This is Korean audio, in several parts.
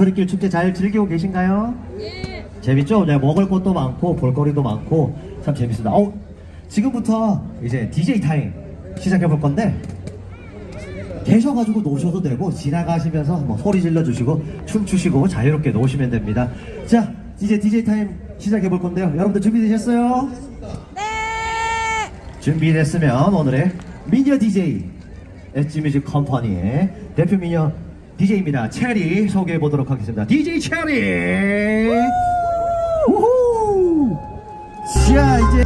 만철이길 축제 잘 즐기고 계신가요? 예. 재밌죠? 네, 먹을 것도 많고 볼거리도 많고 참 재밌습니다. 지금부터 이제 DJ 타임 시작해 볼 건데 계셔가지고 노셔도 되고 지나가시면서 뭐 소리 질러주시고 춤추시고 자유롭게 노시면 됩니다. 자, 이제 DJ 타임 시작해 볼 건데요. 여러분들 준비되셨어요? 네. 준비됐으면 오늘의 미녀 DJ 엣지뮤직 컴퍼니의 대표 미녀 DJ입니다. 체리 소개해 보도록 하겠습니다. DJ 체리. 우후. 자, 이제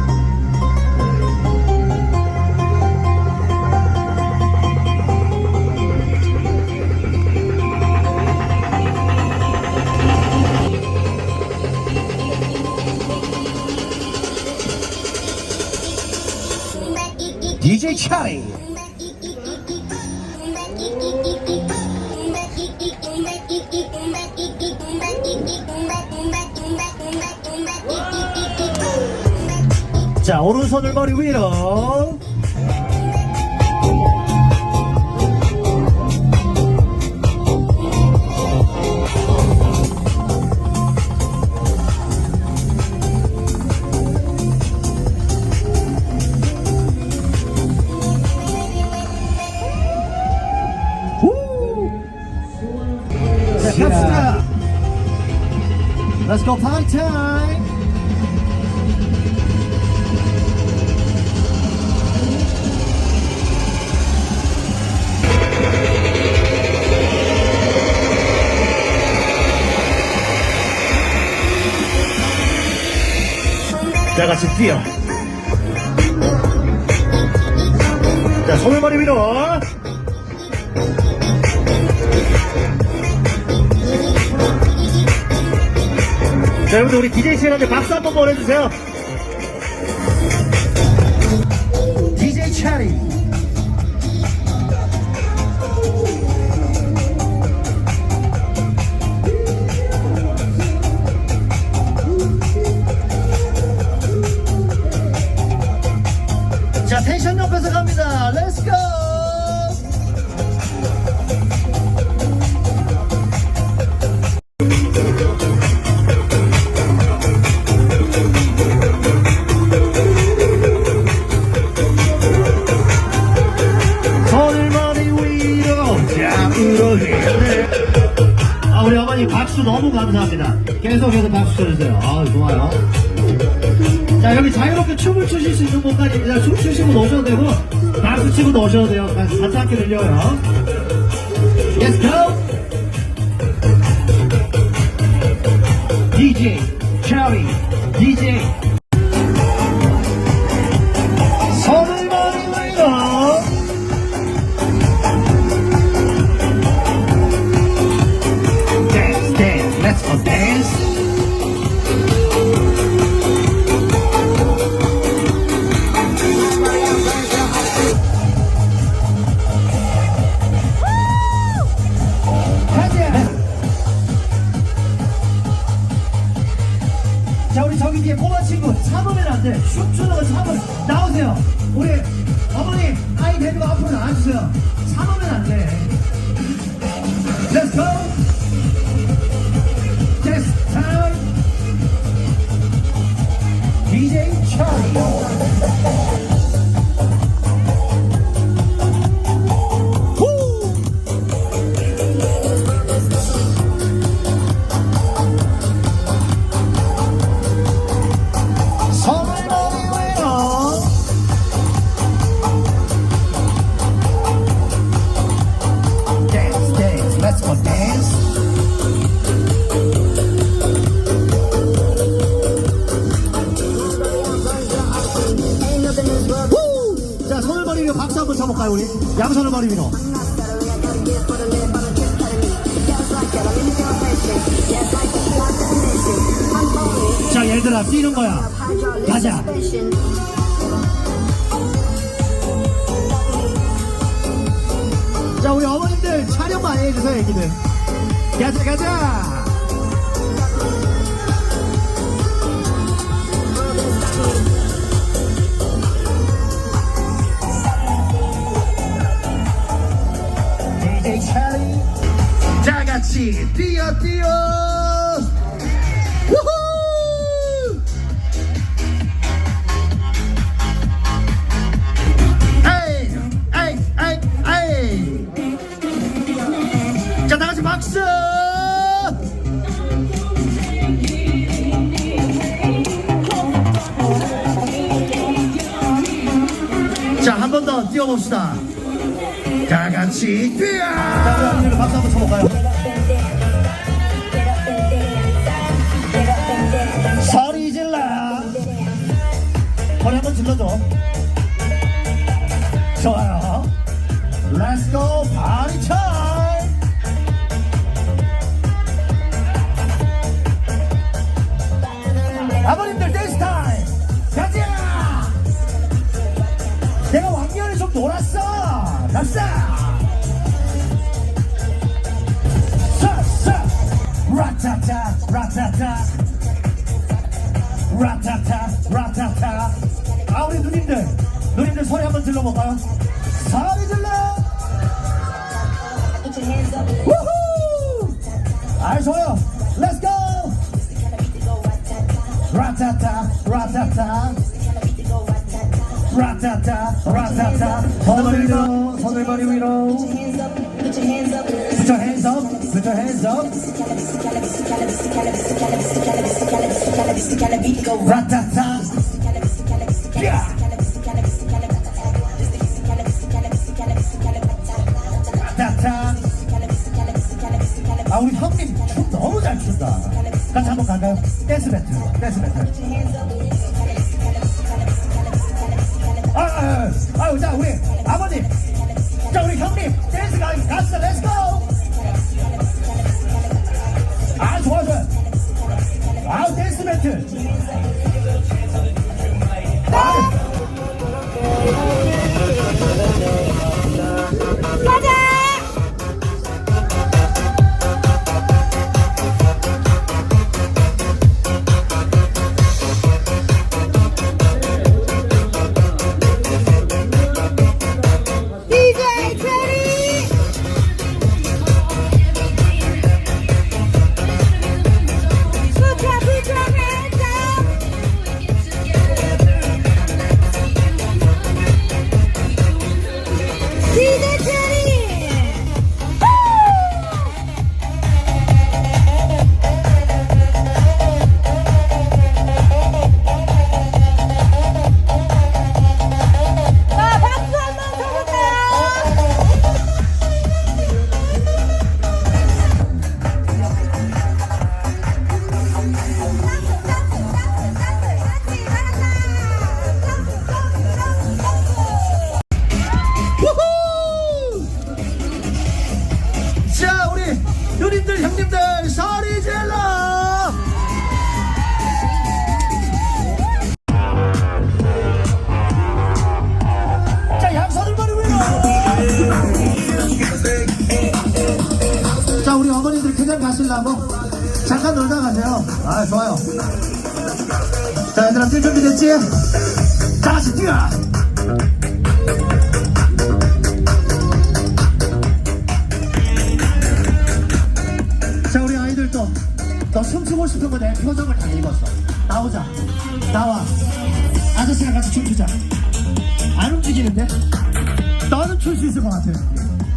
DJ 체리. 자, 오른손을 머리 위로. 자, 갑시다. Let's go party time. 자, 같이 뛰어. 자, 손을 머리 위로. 자, 여러분들 우리 DJ 체리한테 박수 한번 보내주세요. DJ 체리. 자, 텐션 높여서 갑니다. Let's go. 손을 머리 위로 잡으러 해야 우리 어머니 박수 너무 감사합니다. 계속해서 박수 쳐주세요. 좋아요. 자, 여기 자유롭게 춤을 추실 수 있는 공간입니다. 춤 추시고 노셔도 되고 박수 치고 노셔도 돼요. 사창게 들려요. Let's go. DJ 체리. DJ 손을 머리 위로. Dance, dance, let's go dance. 자, 우리 저기 뒤에 꼬마 친구 참으면 안 돼. 춤추는 거 참으면 나오세요. 우리 어머니 아이 데리고 앞으로 나와주세요. 참으면 안 돼. Let's go. This time DJ Charlie. Let's go dance. 우! 자, 손을 머리 위로 박수 한번 쳐볼까요, 우리? 양손을 머리 위로. 자, 얘들아, 뛰는 거야. 가자. 자, 우리 어머님들 촬영 많이 해주세요, 애기들. 가자, 가자. DJ 체리. 다 같이 뛰어 뛰어. 뛰어봅시다. 다 같이 뛰어. 자, 우리 어머니들 박수 한번 쳐볼까요? 소리 질러. 소리 한번 질러줘. 좋아요. Let's go party time. 아버님들 댄스 타임. 가자. 내가 왕년에 좀 놀았어. 갑시다. 싹싹. 라타타 라타타 라타타 라타타. 아, 우리 누님들 소리 한번 질러볼까요? 소리 질러. 우후. 아, 좋아요. Let's go. 라타타 라타타 라타타 라타타. 손을 머리 위로. Put your hands up. Put your hands up. 라타타. Yeah. 라타타. 아, 우리 형님 춤 너무 잘 춘다. 같이 한번 갈까요? 댄스 배틀. 자, 우리 아버님, 자, 우리 형님 댄스 갔어. 렛츠 고. 아, 좋아. 아, 댄스 배틀. 누님들 형님들 소리 질러. 자, 양손을 머리 위로. 자, 우리 어머니들 그냥 가시려고 잠깐 놀다 가세요. 아, 좋아요. 자, 얘들아 뛸 준비됐지? 다 같이 뛰어. 자, 우리 아이들도 너 춤추고 싶은 거 내 표정을 다 읽었어. 나오자. 나와. 아저씨랑 같이 춤추자. 안 움직이는데? 너는 출 수 있을 것 같아.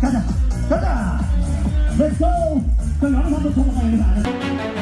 가자. Let's go. 저 영상 한번 보고 가야 돼.